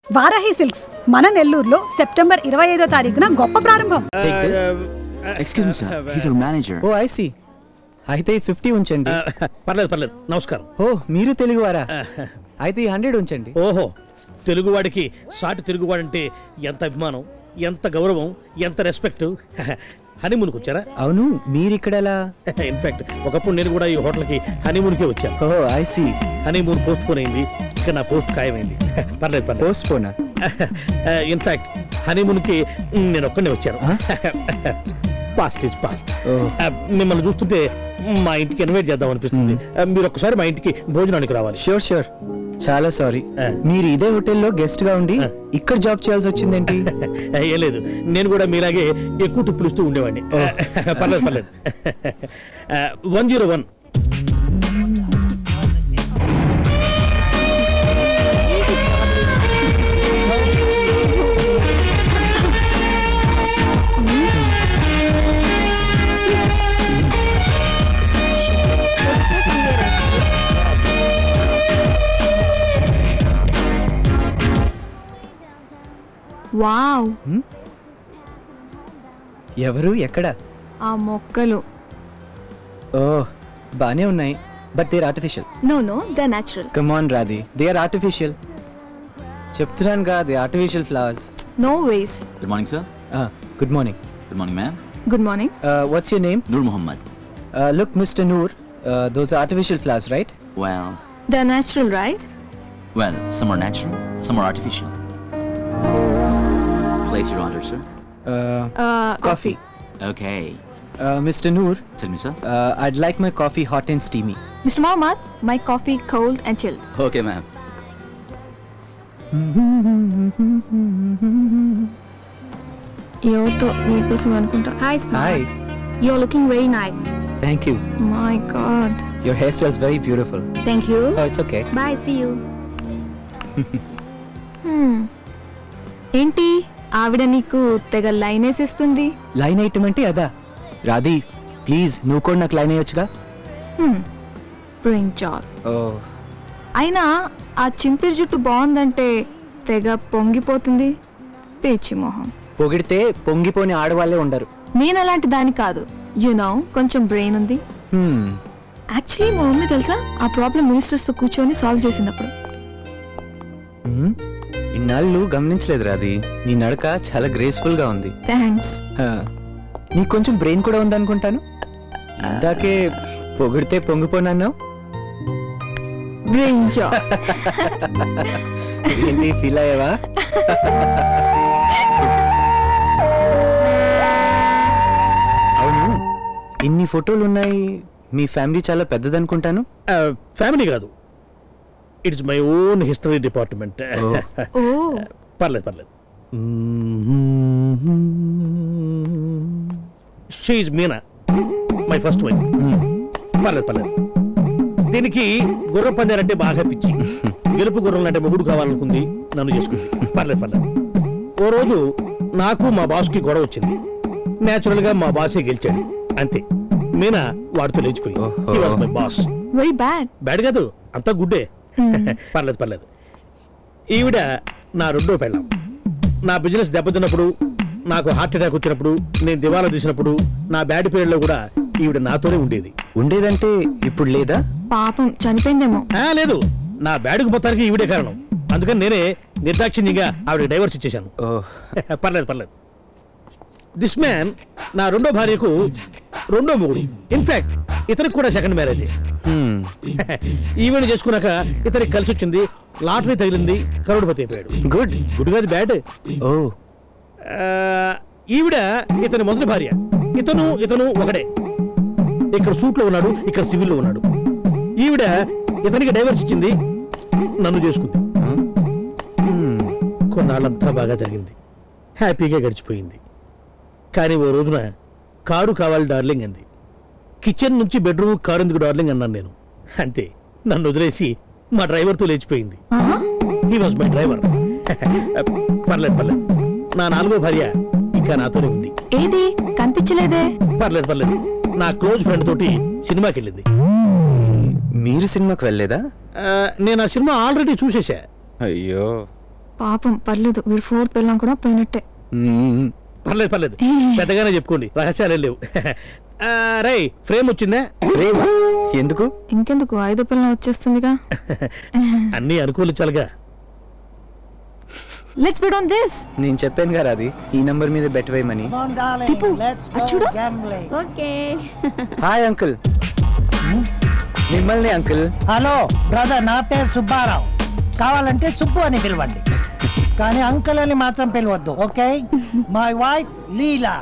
Varahi silks మన నెల్లూరులో September 25వ తారీఖున గొప్ప ప్రారంభం. Excuse me sir, he is our manager. Oh I see. అయితే 50 ఉంచండి. పర్లేదు నమస్కారం. ఓ మీరు తెలుగువారా? అయితే 100 ఉంచండి. ఓహో, తెలుగువాడికి సాటి తెలుగువాడంటే ఎంత అభిమానం, ఎంత గౌరవం, ఎంత రెస్పెక్ట్. హనీమూన్కి వచ్చారా? అవును, మీరు ఇక్కడ ఎలా? ఇన్ఫాక్ట్ ఒకప్పుడు నేను కూడా ఈ హోటల్కి హనీమూన్కే వచ్చాను. Oh I see. Honeymoon postpone అయింది, ఇక నా పోస్ట్ ఖాయమైంది. పర్లేదు పోస్ట్ పోనా? ఇన్ఫాక్ట్ హనీమూన్కి నేను ఒక్కనే వచ్చాను. Past is past. మిమ్మల్ని చూస్తుంటే మా ఇంటికి ఇన్వైట్ చేద్దాం అనిపిస్తుంది. మీరు ఒక్కసారి మా ఇంటికి భోజనానికి రావాలి. Sure sure. చాలా సారీ, మీరు ఇదే హోటల్లో గెస్ట్ గా ఉండి ఇక్కడ జాబ్ చేయాల్సి వచ్చిందేంటి? ఏ లేదు, నేను కూడా మీలాగే ఎక్కువ టిప్పులు ఇస్తూ ఉండేవాడిని. పర్లేదు 101. వావ్, ఎవరు ఎక్కడ? ఆ మొక్కలు. ఓ బానే ఉన్నాయి, but they are artificial. No they natural. Come on Radhi, they are artificial. చెప్తున్నాను గా, they artificial flowers. No ways. Good morning sir. Good morning. Good morning ma'am. Good morning. What's your name? Noor Mohammed. Look mister Noor, those are artificial flowers, right? They're natural, right? Well, some are natural, some are artificial. Place your order, sir. Coffee. Okay. Mr. Noor. Tell me, sir. I'd like my coffee hot and steamy. Mr. Mohammed, my coffee cold and chilled. Okay, ma'am. Yoto, meekosam anukunta. Hi, Smart. Hi. You're looking very nice. Thank you. My God. Your hairstyle is very beautiful. Thank you. Oh, it's okay. Bye, see you. ఏంటి ఆవిడ నీకు తెగ line వేసిస్తుంది? Line item అంటే అదా? Radhi please, నువ్వు కూడా నాకు line వేయొచ్చుగా. Brinjal. ఓ, అయినా ఆ చింపిరి జుట్టు బాగుందంటే తెగ పొంగిపోతుంది. పిచ్చి మొహం. పొగిడితే పొంగిపోని ఆడవాళ్ళే ఉండరు. నేను అలాంటి దాని కాదు. కొంచెం బ్రెయిన్ ఉంది. యాక్చువల్లీ మా మమ్మీ తెలుసా, ఆ ప్రాబ్లం మినిస్టర్స్ తో కూర్చొని సాల్వ్ చేసినప్పుడు. ఇన్నాళ్ళు గమనించలేదు రాధి, నీ నడక చాలా గ్రేస్ఫుల్ గా ఉంది. థ్యాంక్స్. నీకు కొంచెం బ్రెయిన్ కూడా ఉందనుకుంటాను. ఇందాకే పొగిడితే పొంగిపోనన్నావు. బ్రింజాల్. ఏంటి ఫీల్ అయ్యావా? అవును, ఇన్ని ఫోటోలు ఉన్నాయి, మీ ఫ్యామిలీ చాలా పెద్దదనుకుంటాను. ఫ్యామిలీ కాదు, it's my own history department. పర్లేదు. She is Meena, my first wife. పర్లేదు. దీనికి గుర్ర పందాలంటే బాగా పిచ్చి. గెలుపు గుర్రం అంటే మొగుడు కావాలనుకుంది, నన్ను చేసుకుంది. పర్లేదు. ఓ రోజు నాకు మా బాస్కి గొడవ వచ్చింది. న్యాచురల్ గా మా బాసే గెలిచాడు, అంతే. మీనా వాడితో లేచిపోయి. He was my boss. Very bad కాదు, అంతా గుడ్డే. పర్లేదు. ఈవిడ నా రెండో పెళ్ళాం. నా బిజినెస్ దెబ్బతిన్నప్పుడు, నాకు హార్ట్ అటాక్ వచ్చినప్పుడు, నేను దివాలా తీసినప్పుడు, నా బ్యాడ్ పీరియడ్ లో కూడా ఈవిడ నాతోనే ఉండేదంటే ఇప్పుడు లేదా? పాపం చనిపోయిందేమో. లేదు, నా బ్యాడ్కు మొత్తానికి ఈవిడే కారణం. అందుకని నేనే నిర్దాక్షిణ్యంగా ఆవిడ డైవర్స్ ఇచ్చేశాను. పర్లేదు. దిస్ మ్యాన్ నా రెండో భార్యకు రెండో మొగుడు. ఇన్ఫాక్ట్ ఇతనికి కూడా సెకండ్ మ్యారేజ్. ఈవెంట్ చేసుకున్నాక ఇతనికి కలిసి వచ్చింది, లాటరీ తగిలింది, కరోడ్పతి అయిపోయాడు. గుడ్ కాదు, బ్యాడ్. ఈవిడ ఇతని మొదటి భార్య. ఇతను ఒకడే. ఇక్కడ సూట్ లో ఉన్నాడు, ఇక్కడ సివిల్ లో ఉన్నాడు. ఈవిడ ఇతనికి డైవర్స్ ఇచ్చింది, నన్ను చేసుకుంది. కొన్నాళ్ళంతా బాగా జరిగింది, హ్యాపీగా గడిచిపోయింది. కానీ ఓ రోజున కారు కావాలి డార్లింగ్ అంది. కిచెన్ నుంచి బెడ్రూమ్ కారు ఎందుకు డార్లింగ్ అన్నాను నేను. అంతే, నన్ను వదిలేసి మా డ్రైవర్తో లేచిపోయింది. He was my driver. పర్లేదు. నా నాలుగో భార్య ఇంకా నాతోనే ఉంది. ఏది కనిపించలేదే? పర్లేదు. నా క్లోజ్ ఫ్రెండ్ తోటి సినిమాకి వెళ్ళింది. మీరు సినిమాకి వెళ్ళలేదా? నేను ఆ సినిమా ఆల్రెడీ చూసేశా. అయ్యో, పాపం పర్లేదు, వీడు 4th పిల్లం కూడా పోయినట్టే. పర్లేదు పర్లేదు, పెద్దగానే చెప్పుకోండి, రహస్యాలు లేవు. రై ఫ్రేమ్ వచ్చిందా? ఫ్రేమ్ ఎందుకు? ఇంకెందుకు, 5వ పిల్లం వచ్చేస్తుందిగా. అన్ని అనుకూలించాలిగా. Let's bet on this. నేను చెప్పాను కదా అది ఈ నంబర్ మీద బెట్ వేయమని. దీపు చూడు. ఓకే. Hi uncle. మిమ్మల్ని అంకుల్. హలో బ్రదర్, నా పేరు సుబ్బారావు. కావాలంటే సుబ్బు అని పిలవండి, కానీ అంకుల్ అని మాత్రం పిలవద్దు. Okay? My wife Leela.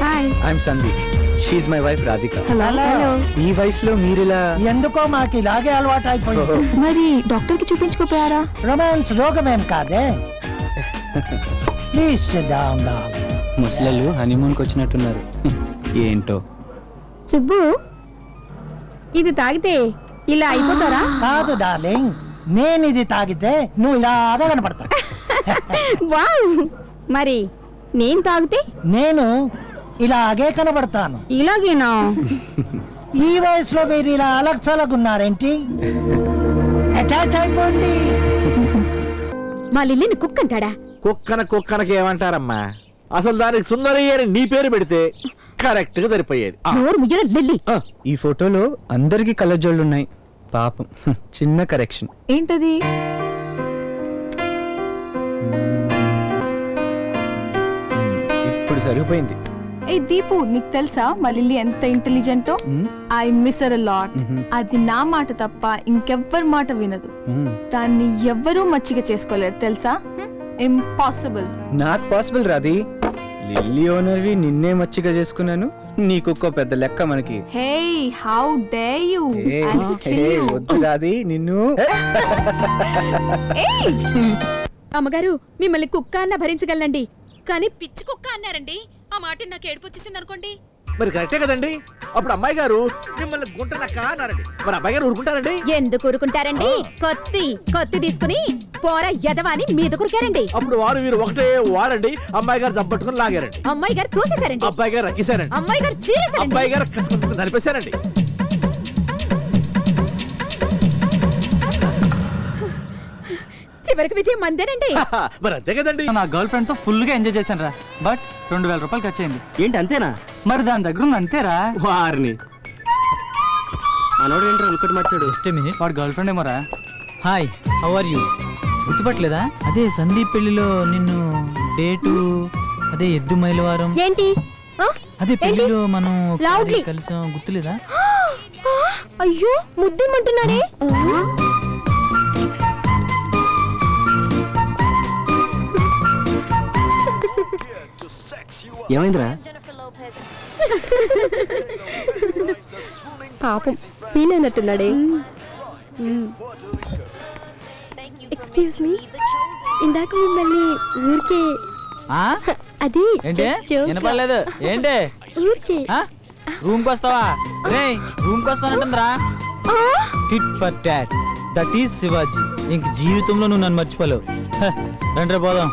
Hi. I'm Sandeep. She's my wife Radhika. Hello. ఈ వయసులో మీరిలా? ఎందుకో మాకు ఇలాగే అలవాటు అయిపోయింది. మరి డాక్టర్ కి చూపించుకోపోయారా? రొమాన్స్ రోగమేం కాదే. Please SIT down. ముసలలు హనీమూన్కి వచ్చినట్టున్నారు. ఏంటో. సుబ్బు, ఇది తాగితే ఇలా అయిపోతారా? కాదు డార్లింగ్, నేను ఇది తాగితే నువ్వు ఇలాగా కనపడతా. వావ్, మరి నేను తాగితే? నేను ఇలాగే కనబడతాను. ఇలాగేనా? ఈ వయసులో మీరు ఇలా అలక్సలగున్నారేంటి? అటాచ్ అయిపోండి. మా లిల్లీని కుక్ అంటాడా? కుక్కనకి ఏమంటారమ్మా? అసలు దానికి సుందరి అని నీ పేరు పెడితే కరెక్ట్ గా సరిపోయేది. నోరు ముయ్యన లిల్లీ. ఈ ఫోటోలో అందరికి కళ్ళజోళ్ళు ఉన్నాయి. పాపం చిన్న కరెక్షన్. ఏంటది? ఇప్పుడు సరిపోయింది. ఏ దీపు, నీకు తెలుసా మా లిల్లీ ఎంత ఇంటెలిజెంటో? I miss her a lot. అది నా మాట తప్ప ఇంకెవ్వరి మాట వినదు. దాన్ని ఎవ్వరూ మచ్చిక చేసుకోలేరు తెలుసా? Impossible. Not possible Radhi. Lily ఓనర్వి నిన్నే మచ్చిగా చేసుకున్నాను. నీకు పెద్ద లెక్క మనకి. Hey, how dare you? వద్దు రాది నిన్ను. అమ్మగారు, మిమ్మల్ని కుక్క అన్న భరించగలండి, కానీ పిచ్చి కుక్క అన్నారండి. ఆ మాట నాకు ఏడుపు వచ్చేసింది అనుకోండి. మరి కరెక్టే కదండి. అప్పుడు అమ్మాయి గారు మిమ్మల్ని గుంటనక్క అన్నారండి. మరి అబ్బాయి గారు ఊరుకుంటారండి? ఎందుకు ఊరుకుంటారండి? కొత్తి తీసుకుని పోర ఎదవాని మీద కురికారండి. అప్పుడు వారు వీరు ఒకటే వాడండి. అమ్మాయి గారు జబ్బట్టుకుని లాగారండి. అమ్మాయి గారు తోసేశారండి. అబ్బాయి గారు రక్కేశారండి. అమ్మాయి గారు చీరేశారండి. అబ్బాయి గారు కసకస నలిపేశారండి. చివరికి విజయం మందేనండి. మరి అంతే కదండి. నా గర్ల్ ఫ్రెండ్ తో ఫుల్ గా ఎంజాయ్ చేశాను రా. బట్ 2000 రూపాయలు ఖర్చు అయింది. ఏంటి అంతేనా? మరి దాని దగ్గర ఉంది అంతేరా. వారిని మనోడు ఏంటి అనుకుంటు మార్చాడు. Just a minute. వాడు గర్ల్ ఫ్రెండ్ ఏమోరా. Hi, how are you? గుర్తుపట్టలేదా? అదే సందీప్ పెళ్లిలో నిన్ను డేటు, అదే ఎద్దు మైలవారం, ఏంటి? అదే పెళ్లిలో మనం Loudly. కలిసాం, గుర్తులేదా? అయ్యో, ముద్దుమంటున్నాడే. ఏమైందిరా? పాపం ఫీల్ అయినట్టున్నాడే. ఎక్స్క్యూజ్ మీ, ఇందాక మిమ్మల్ని ఊరికే అది వినపడలేదు ఏంటి? ఊరికే రూమ్ కి వస్తావా? రే రూమ్ కి వస్తానంటుందిరా. Tit for tat. That is Shivaji. ఇంక జీవితంలో నువ్వు నన్ను మర్చిపోలేవు. రండి రే పోదాం.